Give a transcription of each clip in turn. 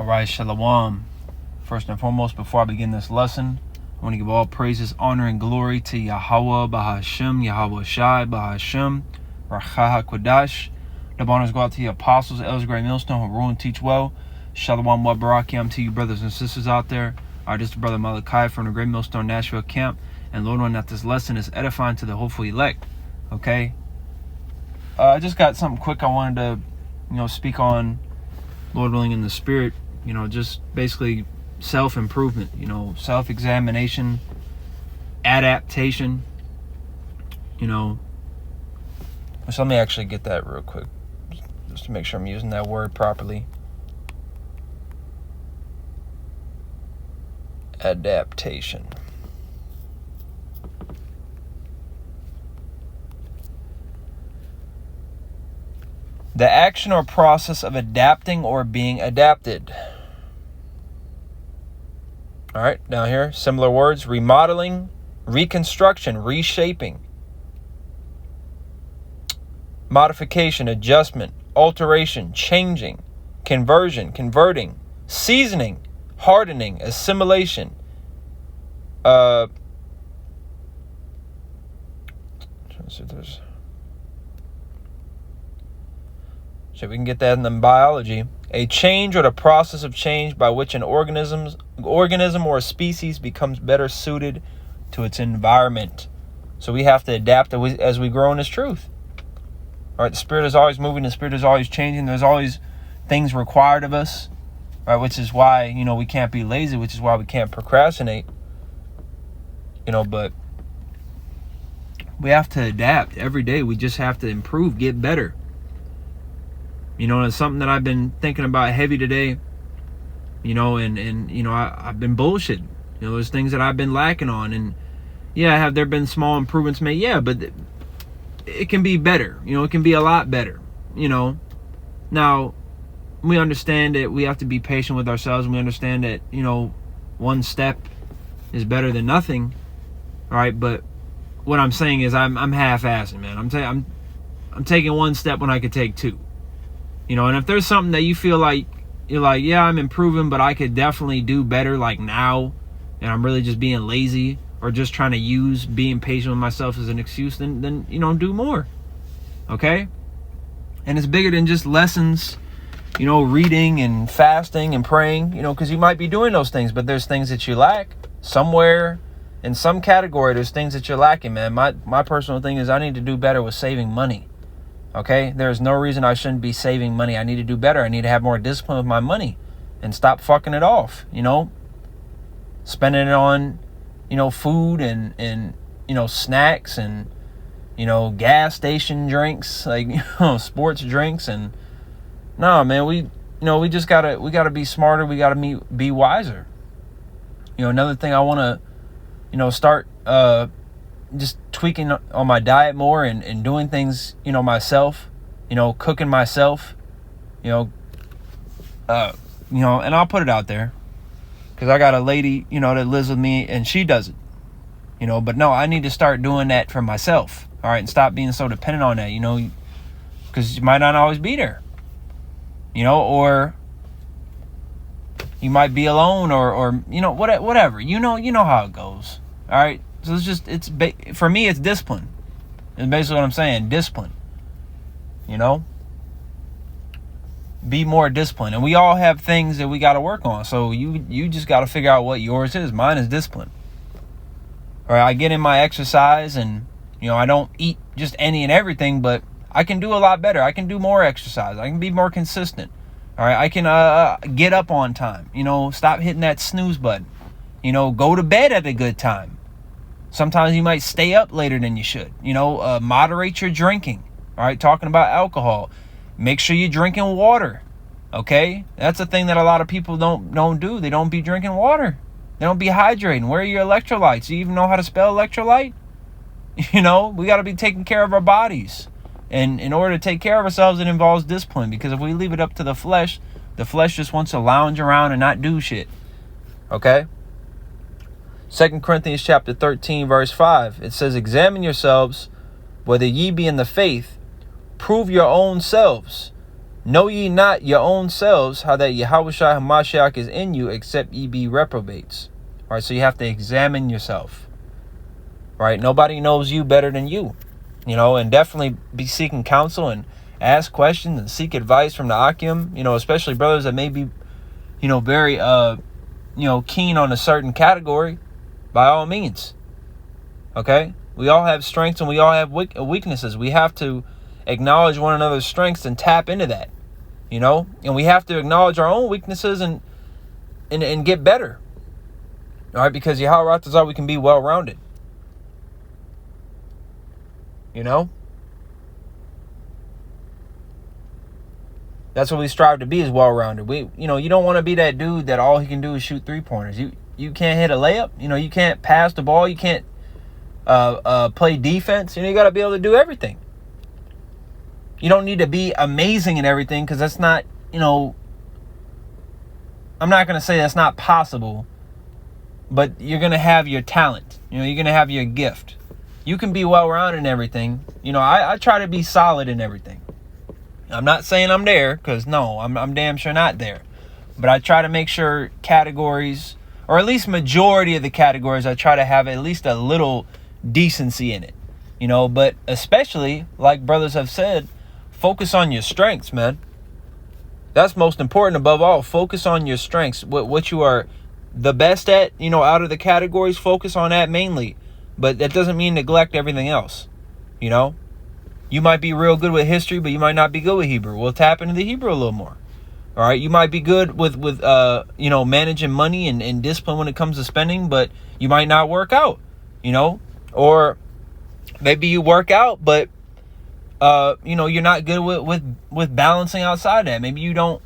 All right, Shalom. First and foremost, before I begin this lesson, I want to give all praises, honor, and glory to Yahweh, Bahashem, Yahweh Shai, Bahashem, Racha HaKodash. The honors go out to the apostles, elders, great millstone, who rule and teach well. Shalom, wa barakim to you brothers and sisters out there. All right, this is Brother Malachi from the Great Millstone Nashville camp. And Lord willing that this lesson is edifying to the hopeful elect. Okay? I just got something quick I wanted to, speak on, Lord willing, in the spirit. Just basically self-improvement, self-examination, adaptation, So let me actually get that real quick, just to make sure I'm using that word properly. Adaptation. The action or process of adapting or being adapted. All right, down here, similar words: remodeling, reconstruction, reshaping, modification, adjustment, alteration, changing, conversion, converting, seasoning, hardening, assimilation, so we can get that in the biology. A change or the process of change by which an organism or a species becomes better suited to its environment. So we have to adapt as we grow in this truth. All right, the spirit is always moving. The spirit is always changing. There's always things required of us, right? Which is why, we can't be lazy, which is why we can't procrastinate, but we have to adapt every day. We just have to improve, get better. It's something that I've been thinking about heavy today, I've been bullshit. There's things that I've been lacking on, and have there been small improvements made? Yeah, but it can be better. It can be a lot better, Now, we understand that we have to be patient with ourselves, and we understand that, one step is better than nothing, all right? But what I'm saying is I'm half-assing, man. I'm taking one step when I could take two. And if there's something that you feel like you're like, yeah, I'm improving, but I could definitely do better like now, and I'm really just being lazy or just trying to use being patient with myself as an excuse, then do more. Okay? And it's bigger than just lessons, reading and fasting and praying, because you might be doing those things, but there's things that you lack somewhere in some category. There's things that you're lacking, man. My personal thing is I need to do better with saving money. Okay, there's no reason I shouldn't be saving money. I need to do better. I need to have more discipline with my money and stop fucking it off, spending it on, food and snacks and, gas station drinks, like, sports drinks. And no, man, we just gotta be smarter. We gotta be wiser. Another thing I want to, start, just tweaking on my diet more and doing things, myself, cooking myself, and I'll put it out there because I got a lady, that lives with me and she does it, but no, I need to start doing that for myself. All right. And stop being so dependent on that, because you might not always be there, or you might be alone or whatever, you know how it goes. All right. So for me, it's discipline. It's basically what I'm saying. Discipline. Be more disciplined. And we all have things that we got to work on. So you just got to figure out what yours is. Mine is discipline. All right, I get in my exercise and, I don't eat just any and everything, but I can do a lot better. I can do more exercise. I can be more consistent. All right, I can get up on time. Stop hitting that snooze button. Go to bed at a good time. Sometimes you might stay up later than you should. Moderate your drinking. All right, talking about alcohol. Make sure you're drinking water. Okay? That's a thing that a lot of people don't do. They don't be drinking water. They don't be hydrating. Where are your electrolytes? Do you even know how to spell electrolyte? We got to be taking care of our bodies. And in order to take care of ourselves, it involves discipline. Because if we leave it up to the flesh just wants to lounge around and not do shit. Okay? 2 Corinthians chapter 13, verse 5, it says, examine yourselves whether ye be in the faith, prove your own selves. Know ye not your own selves how that Yahushua HaMashiach is in you, except ye be reprobates. All right, so you have to examine yourself. Right? Nobody knows you better than you. And definitely be seeking counsel and ask questions and seek advice from the Akim, especially brothers that may be, very, keen on a certain category. By all means. Okay? We all have strengths and we all have weaknesses. We have to acknowledge one another's strengths and tap into that, and we have to acknowledge our own weaknesses and get better. All right? Because Yahweh Ratazar, we can be well-rounded. That's what we strive to be, is well-rounded. You don't want to be that dude that all he can do is shoot 3-pointers. You can't hit a layup. You can't pass the ball. You can't play defense. You got to be able to do everything. You don't need to be amazing in everything, because that's not, I'm not going to say that's not possible, but you're going to have your talent. You're going to have your gift. You can be well-rounded in everything. I try to be solid in everything. I'm not saying I'm there, because no, I'm damn sure not there. But I try to make sure categories, or at least majority of the categories, I try to have at least a little decency in it. But especially, like brothers have said, focus on your strengths, man. That's most important above all. Focus on your strengths. What you are the best at, out of the categories, focus on that mainly. But that doesn't mean neglect everything else. You might be real good with history, but you might not be good with Hebrew. We'll tap into the Hebrew a little more. All right. You might be good with managing money and discipline when it comes to spending, but you might not work out, or maybe you work out, but you're not good with balancing outside that. Maybe you don't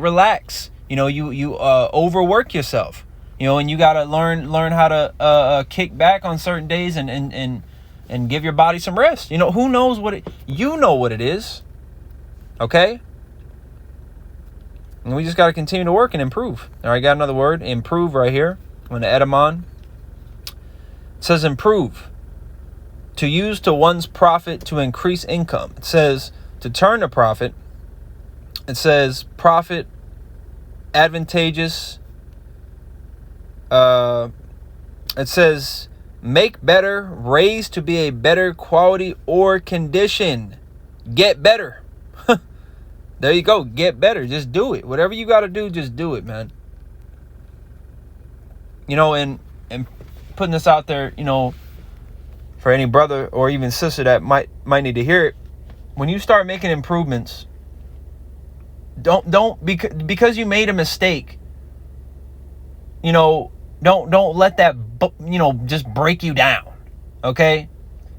relax. You overwork yourself. And you got to learn how to kick back on certain days and give your body some rest. Who knows what it is. Okay? And we just got to continue to work and improve. All right, got another word, improve, right here on the Edamon. It says improve. To use to one's profit to increase income. It says to turn a profit. It says profit, advantageous. It says make better, raise to be a better quality or condition. Get better. There you go. Get better. Just do it. Whatever you got to do, just do it, man. And putting this out there, for any brother or even sister that might need to hear it. When you start making improvements, don't because you made a mistake, don't let that, just break you down. Okay?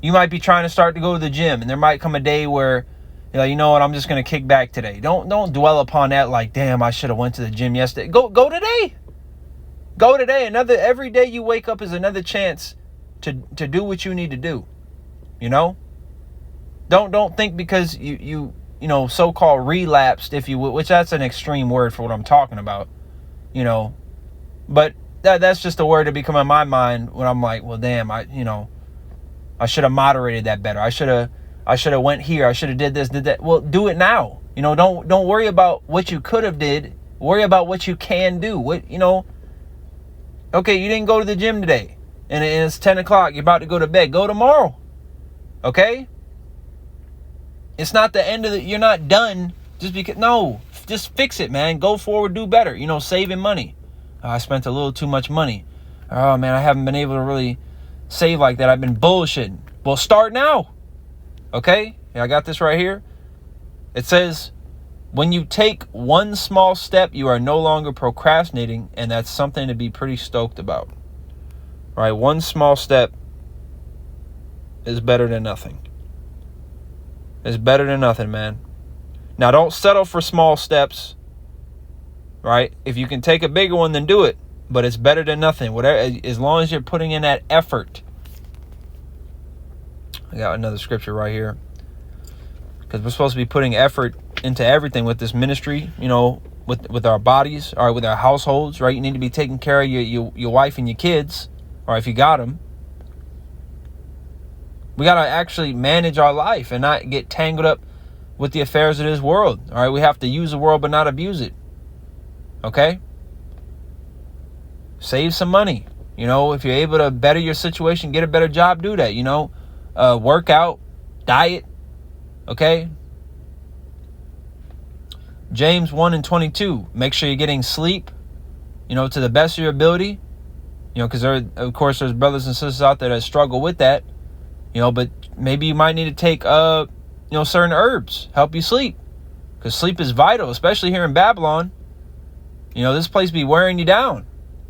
You might be trying to start to go to the gym, and there might come a day where you're like, you know what, I'm just going to kick back today. Don't dwell upon that like, damn, I should have went to the gym yesterday. Go today. Go today. Every day you wake up is another chance to do what you need to do. Don't think because you so-called relapsed, if you will, which that's an extreme word for what I'm talking about, but that's just a word to become in my mind when I'm like, well, damn, I should have moderated that better. I should have went here. I should have did this, did that. Well, do it now. Don't worry about what you could have did. Worry about what you can do. Okay, you didn't go to the gym today, and it's 10 o'clock. You're about to go to bed. Go tomorrow. Okay? It's not the end of you're not done just because, no, just fix it, man. Go forward, do better. Saving money. Oh, I spent a little too much money. Oh, man, I haven't been able to really save like that. I've been bullshitting. Well, start now. Okay? I got this right here. It says, when you take one small step, you are no longer procrastinating, and that's something to be pretty stoked about. All right? One small step is better than nothing. It's better than nothing, man. Now, don't settle for small steps. Right? If you can take a bigger one, then do it. But it's better than nothing. Whatever, as long as you're putting in that effort. I got another scripture right here. Because we're supposed to be putting effort into everything with this ministry, with our bodies, or with our households, right? You need to be taking care of your wife and your kids, or if you got them. We got to actually manage our life and not get tangled up with the affairs of this world. All right, we have to use the world but not abuse it. Okay? Save some money. You know, if you're able to better your situation, get a better job, do that. You know, work out, diet. Okay? James 1:22. Make sure you're getting sleep, you know, to the best of your ability. You know, because there's brothers and sisters out there that struggle with that. You know, but maybe you might need to take, certain herbs, help you sleep. Because sleep is vital, especially here in Babylon. You know, this place be wearing you down.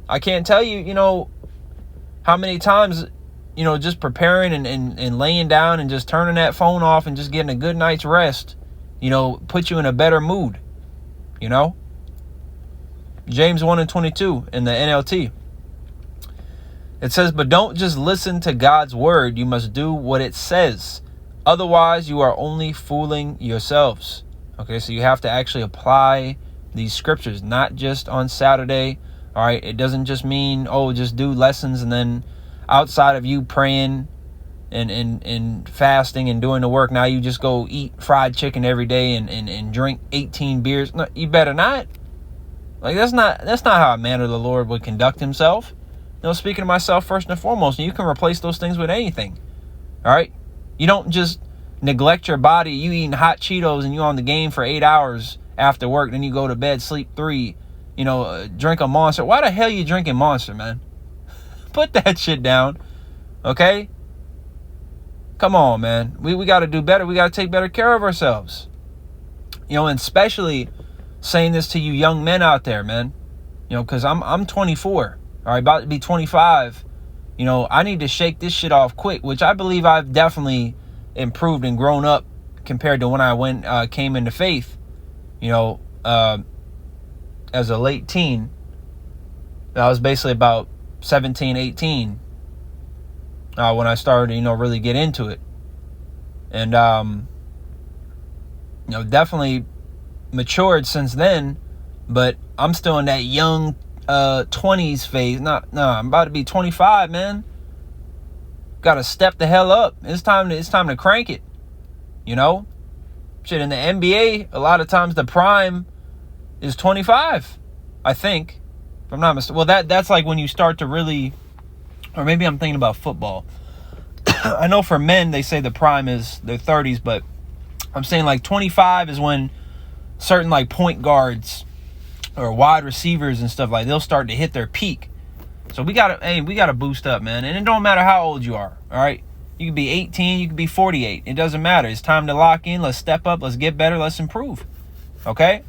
I can't tell you, you know, how many times, you know, just preparing and laying down and just turning that phone off and just getting a good night's rest, you know, put you in a better mood, you know. James 1:22 in the NLT. It says, but don't just listen to God's word. You must do what it says. Otherwise, you are only fooling yourselves. Okay, so you have to actually apply these scriptures, not just on Saturday. All right, it doesn't just mean, just do lessons and then outside of you praying and fasting and doing the work, now you just go eat fried chicken every day and drink 18 beers. No, you better not. Like, that's not how a man of the Lord would conduct himself. You know, speaking to myself first and foremost, and you can replace those things with anything. All right? You don't just neglect your body. You eating hot Cheetos and you on the game for 8 hours after work. Then you go to bed, sleep 3, you know, drink a Monster. Why the hell you drinking Monster, man? Put that shit down. Okay? Come on, man. We got to do better. We got to take better care of ourselves. You know, and especially saying this to you young men out there, man. You know, because I'm 24. All right, about to be 25. You know, I need to shake this shit off quick, which I believe I've definitely improved and grown up compared to when I came into faith. You know, as a late teen. I was basically about 17, 18 when I started, you know, really get into it. And, you know, definitely matured since then, but I'm still in that young 20s phase. I'm about to be 25, man. Gotta step the hell up. It's time to crank it. You know? Shit, in the NBA, a lot of times the prime is 25, I think. If I'm not mistaken. Well, that's like when you start to really, or maybe I'm thinking about football. I know for men, they say the prime is their 30s, but I'm saying like 25 is when certain like point guards or wide receivers and stuff, like they'll start to hit their peak. So we gotta boost up, man. And it don't matter how old you are. All right, you could be 18, you could be 48. It doesn't matter. It's time to lock in. Let's step up. Let's get better. Let's improve. Okay.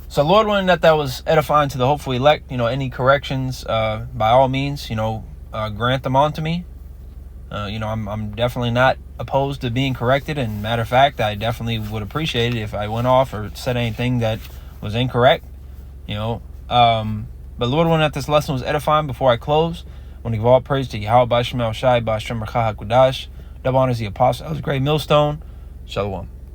So Lord willing that was edifying to the hopeful elect. You know, any corrections, by all means, you know, grant them onto me. You know, I'm definitely not opposed to being corrected. And matter of fact, I definitely would appreciate it if I went off or said anything that was incorrect, you know. But Lord, when that this lesson was edifying, before I close, I want to give all praise to Yahweh B'Shem El Shai B'Shem Rakah HaKodash. Double honors the apostle. That was a great millstone. Shalom.